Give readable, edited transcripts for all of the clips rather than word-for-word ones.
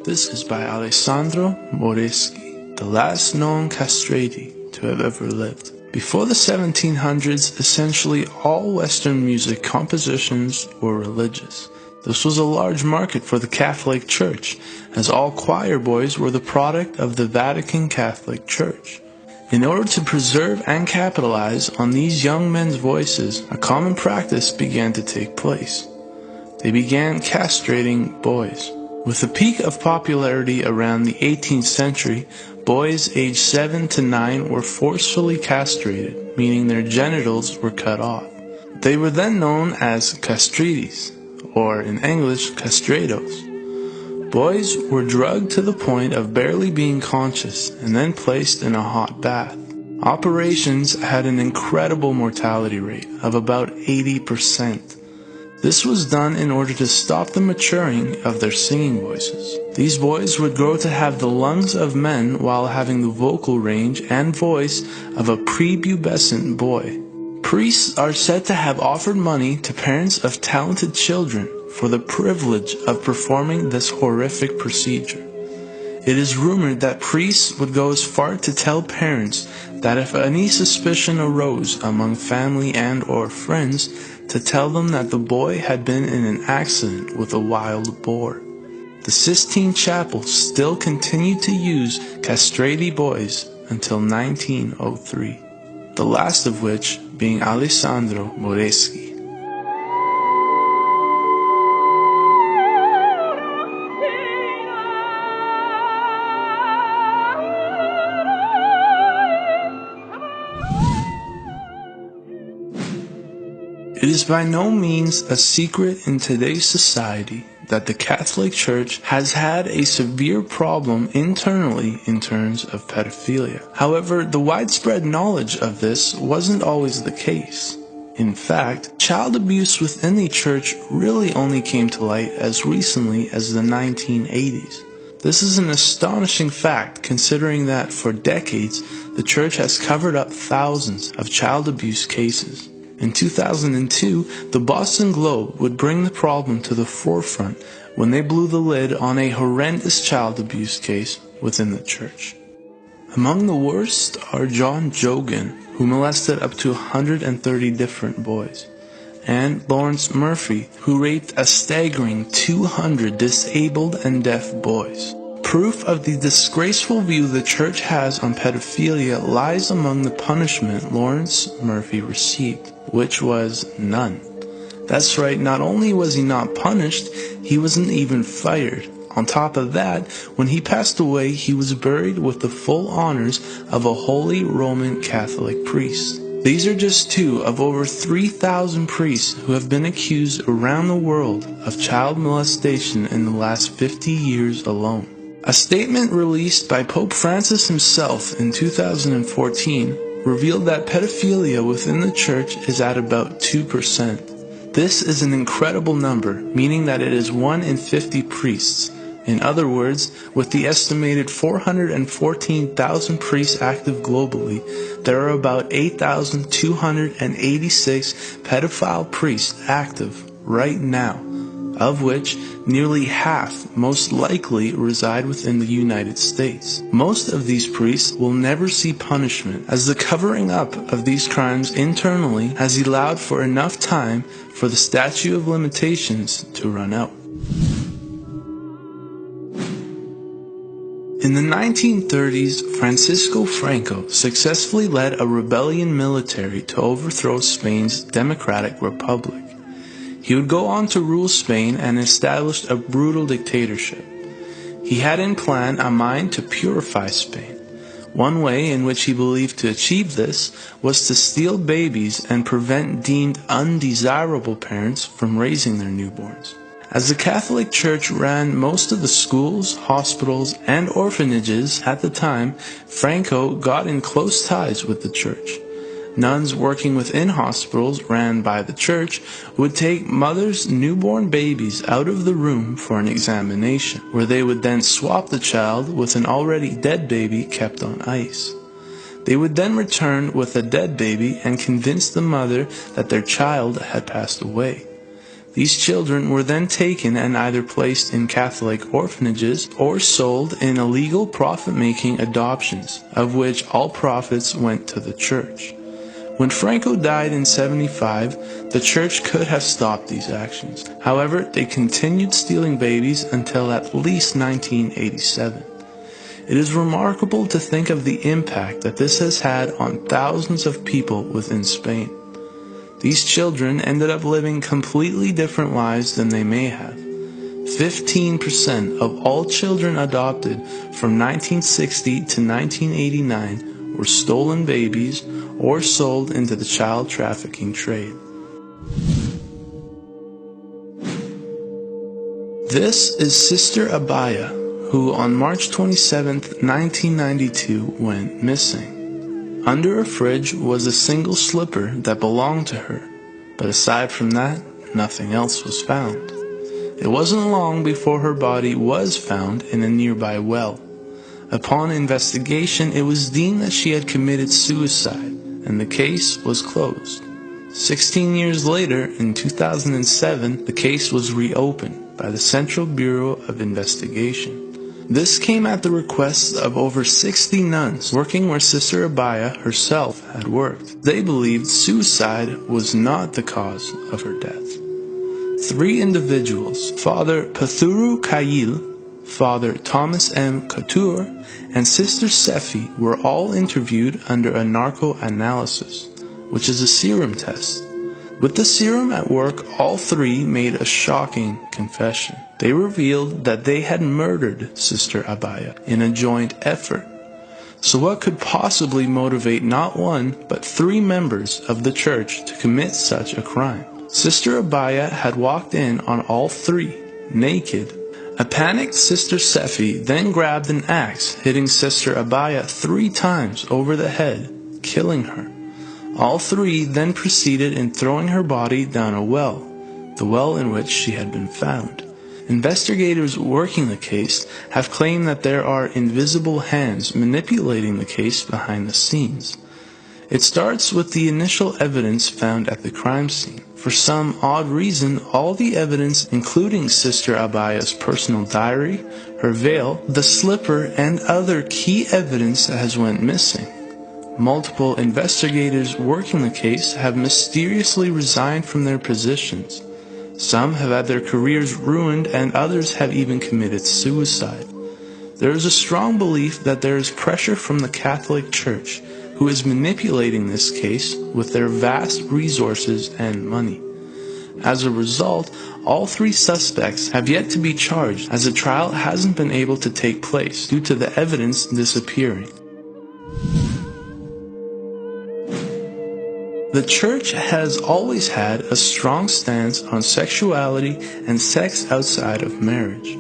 This is by Alessandro Moreschi, the last known castrati to have ever lived. Before the 1700s, essentially all Western music compositions were religious. This was a large market for the Catholic Church, as all choir boys were the product of the Vatican Catholic Church. In order to preserve and capitalize on these young men's voices, a common practice began to take place. They began castrating boys. With the peak of popularity around the 18th century, boys aged 7 to 9 were forcefully castrated, meaning their genitals were cut off. They were then known as castritis, or in English, castrados. Boys were drugged to the point of barely being conscious and then placed in a hot bath. Operations had an incredible mortality rate of about 80%. This was done in order to stop the maturing of their singing voices. These boys would grow to have the lungs of men while having the vocal range and voice of a prepubescent boy. Priests are said to have offered money to parents of talented children for the privilege of performing this horrific procedure. It is rumored that priests would go as far to tell parents that if any suspicion arose among family and or friends, to tell them that the boy had been in an accident with a wild boar. The Sistine Chapel still continued to use castrati boys until 1903, the last of which being Alessandro Moreschi. It is by no means a secret in today's society that the Catholic Church has had a severe problem internally in terms of pedophilia. However, the widespread knowledge of this wasn't always the case. In fact, child abuse within the Church really only came to light as recently as the 1980s. This is an astonishing fact considering that for decades the Church has covered up thousands of child abuse cases. In 2002, the Boston Globe would bring the problem to the forefront when they blew the lid on a horrendous child abuse case within the Church. Among the worst are John Jogan, who molested up to 130 different boys, and Lawrence Murphy, who raped a staggering 200 disabled and deaf boys. Proof of the disgraceful view the Church has on pedophilia lies among the punishment Lawrence Murphy received, which was none. That's right, not only was he not punished, he wasn't even fired. On top of that, when he passed away, he was buried with the full honors of a Holy Roman Catholic priest. These are just two of over 3,000 priests who have been accused around the world of child molestation in the last 50 years alone. A statement released by Pope Francis himself in 2014 revealed that pedophilia within the Church is at about 2%. This is an incredible number, meaning that it is 1 in 50 priests. In other words, with the estimated 414,000 priests active globally, there are about 8,286 pedophile priests active right now, of which nearly half most likely reside within the United States. Most of these priests will never see punishment, as the covering up of these crimes internally has allowed for enough time for the statute of limitations to run out. In the 1930s, Francisco Franco successfully led a rebellion military to overthrow Spain's Democratic Republic. He would go on to rule Spain and establish a brutal dictatorship. He had in plan a mind to purify Spain. One way in which he believed to achieve this was to steal babies and prevent deemed undesirable parents from raising their newborns. As the Catholic Church ran most of the schools, hospitals, and orphanages at the time, Franco got in close ties with the Church. Nuns working within hospitals ran by the Church would take mothers' newborn babies out of the room for an examination, where they would then swap the child with an already dead baby kept on ice. They would then return with a dead baby and convince the mother that their child had passed away. These children were then taken and either placed in Catholic orphanages or sold in illegal profit-making adoptions, of which all profits went to the church. When Franco died in 1975, the church could have stopped these actions. However, they continued stealing babies until at least 1987. It is remarkable to think of the impact that this has had on thousands of people within Spain. These children ended up living completely different lives than they may have. 15% of all children adopted from 1960 to 1989 were stolen babies or sold into the child trafficking trade. This is Sister Abaya, who on March 27, 1992 went missing. Under a fridge was a single slipper that belonged to her, but aside from that, nothing else was found. It wasn't long before her body was found in a nearby well. Upon investigation, it was deemed that she had committed suicide, and the case was closed. 16 years later, in 2007, the case was reopened by the Central Bureau of Investigation. This came at the request of over 60 nuns working where Sister Abaya herself had worked. They believed suicide was not the cause of her death. 3 individuals, Father Pethuru Kayil, Father Thomas M. Couture, and Sister Sefi, were all interviewed under a narco-analysis, which is a serum test. With the serum at work, all 3 made a shocking confession. They revealed that they had murdered Sister Abaya in a joint effort. So what could possibly motivate not 1, but 3 members of the church to commit such a crime? Sister Abaya had walked in on all 3, naked. A panicked Sister Sefi then grabbed an axe, hitting Sister Abaya 3 times over the head, killing her. All 3 then proceeded in throwing her body down a well, the well in which she had been found. Investigators working the case have claimed that there are invisible hands manipulating the case behind the scenes. It starts with the initial evidence found at the crime scene. For some odd reason, all the evidence, including Sister Abaya's personal diary, her veil, the slipper, and other key evidence has went missing. Multiple investigators working the case have mysteriously resigned from their positions. Some have had their careers ruined, and others have even committed suicide. There is a strong belief that there is pressure from the Catholic Church, who is manipulating this case with their vast resources and money. As a result, all 3 suspects have yet to be charged, as a trial hasn't been able to take place due to the evidence disappearing. The Church has always had a strong stance on sexuality and sex outside of marriage.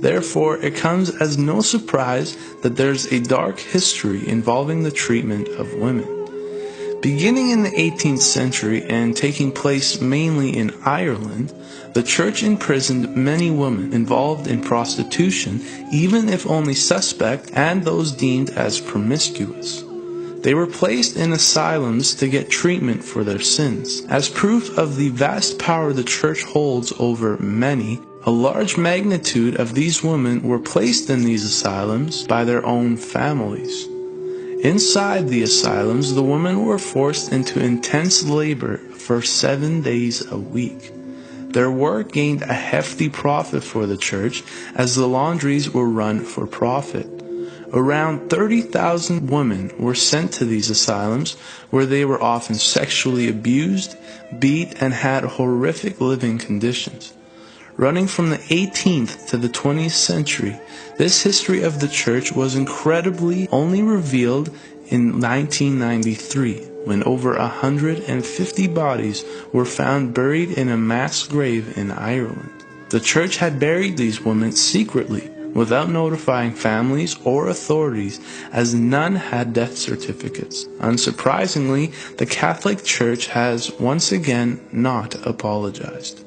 Therefore, it comes as no surprise that there's a dark history involving the treatment of women. Beginning in the 18th century and taking place mainly in Ireland, the Church imprisoned many women involved in prostitution, even if only suspect, and those deemed as promiscuous. They were placed in asylums to get treatment for their sins. As proof of the vast power the Church holds over many, a large magnitude of these women were placed in these asylums by their own families. Inside the asylums, the women were forced into intense labor for 7 days a week. Their work gained a hefty profit for the Church, as the laundries were run for profit. Around 30,000 women were sent to these asylums, where they were often sexually abused, beat, and had horrific living conditions. Running from the 18th to the 20th century, this history of the Church was incredibly only revealed in 1993, when over 150 bodies were found buried in a mass grave in Ireland. The Church had buried these women secretly, without notifying families or authorities, as none had death certificates. Unsurprisingly, the Catholic Church has once again not apologized.